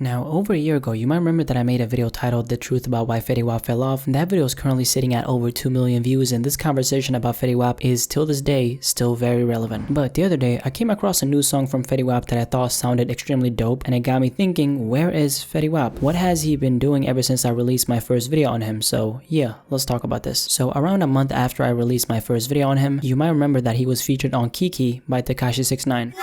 Now, over a year ago, you might remember that I made a video titled The Truth About Why Fetty Wap Fell Off. That video is currently sitting at over 2 million views, and this conversation about Fetty Wap is, till this day, still very relevant. But the other day, I came across a new song from Fetty Wap that I thought sounded extremely dope, and it got me thinking, where is Fetty Wap? What has he been doing ever since I released my first video on him? So yeah, let's talk about this. So around a month after I released my first video on him, you might remember that he was featured on Kiki by Tekashi 69.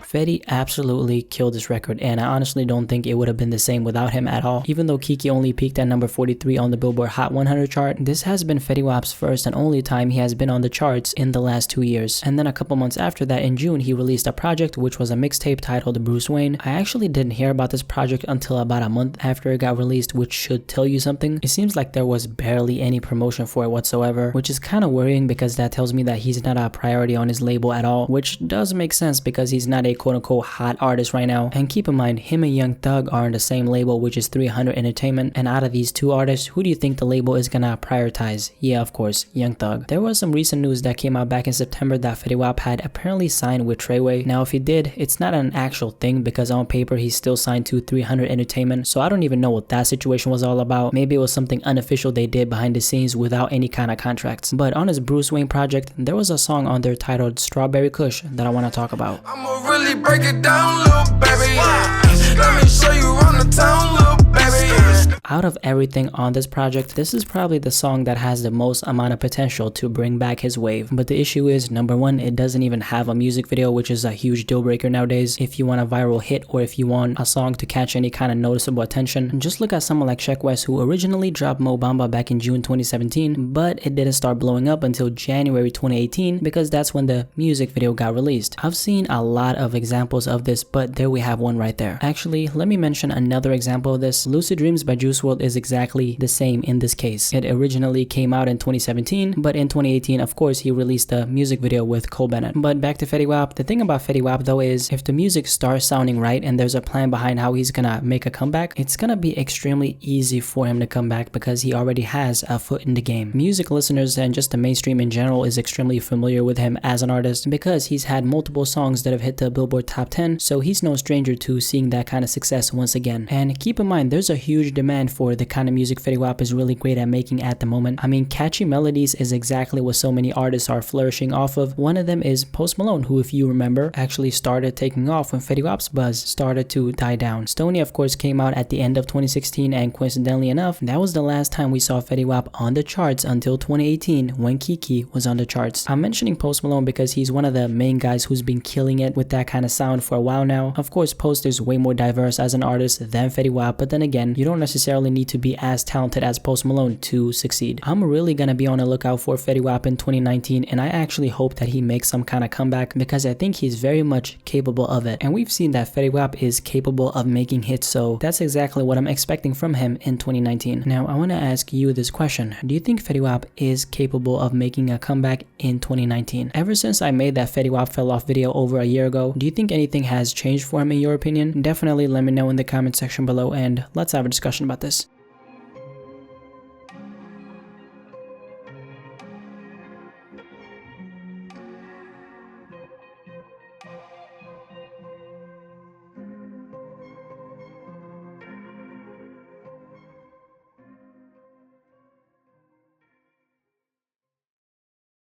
Fetty absolutely killed this record, and I honestly don't think it would have been the same without him at all. Even though Kiki only peaked at number 43 on the Billboard Hot 100 chart, this has been Fetty Wap's first and only time he has been on the charts in the last 2 years. And then a couple months after that, in June, he released a project which was a mixtape titled Bruce Wayne. I actually didn't hear about this project until about a month after it got released, which should tell you something. It seems like there was barely any promotion for it whatsoever, which is kind of worrying because that tells me that he's not a priority on his label at all, which does make sense because he's not a quote-unquote hot artist right now. And keep in mind, him and Young Thug are on the same label, which is 300 Entertainment, and out of these two artists, who do you think the label is gonna prioritize? Yeah, of course, Young Thug. There was some recent news that came out back in September that Fetty Wap had apparently signed with Treyway. Now if he did, it's not an actual thing because on paper he's still signed to 300 Entertainment, so I don't even know what that situation was all about. Maybe it was something unofficial they did behind the scenes without any kind of contracts. But on his Bruce Wayne project, there was a song on there titled Strawberry Kush that I want to talk about. I'ma really break it down, little baby. Let me show you around the town, little baby. Out of everything on this project, this is probably the song that has the most amount of potential to bring back his wave. But the issue is, number one, it doesn't even have a music video, which is a huge deal breaker nowadays. If you want a viral hit or if you want a song to catch any kind of noticeable attention, just look at someone like Sheck West, who originally dropped Mo Bamba back in June 2017, but it didn't start blowing up until January 2018 because that's when the music video got released. I've seen a lot of examples of this, but there we have one right there. Actually, let me mention another example of this. Lucid Dreams by Juice WRLD is exactly the same in this case. It originally came out in 2017, but in 2018, of course, he released a music video with Cole Bennett. But back to Fetty Wap. The thing about Fetty Wap though is, if the music starts sounding right and there's a plan behind how he's gonna make a comeback, it's gonna be extremely easy for him to come back because he already has a foot in the game. Music listeners and just the mainstream in general is extremely familiar with him as an artist because he's had multiple songs that have hit the Billboard Top 10, so he's no stranger to seeing that kind of success once again. And keep in mind, there's a huge demand for the kind of music Fetty Wap is really great at making at the moment. I mean, catchy melodies is exactly what so many artists are flourishing off of. One of them is Post Malone, who, if you remember, actually started taking off when Fetty Wap's buzz started to die down. Stoney, of course, came out at the end of 2016, and coincidentally enough, that was the last time we saw Fetty Wap on the charts until 2018 when Kiki was on the charts. I'm mentioning Post Malone because he's one of the main guys who's been killing it with that kind of sound for a while now. Of course, Post is way more diverse as an artist than Fetty Wap, but then again, you don't necessarily need to be as talented as Post Malone to succeed. I'm really gonna be on the lookout for Fetty Wap in 2019, and I actually hope that he makes some kind of comeback because I think he's very much capable of it. And we've seen that Fetty Wap is capable of making hits, so that's exactly what I'm expecting from him in 2019. Now, I want to ask you this question. Do you think Fetty Wap is capable of making a comeback in 2019? Ever since I made that Fetty Wap fell off video over a year ago, do you think anything has changed for him in your opinion? Definitely let me know in the comment section below and let's have a discussion about this.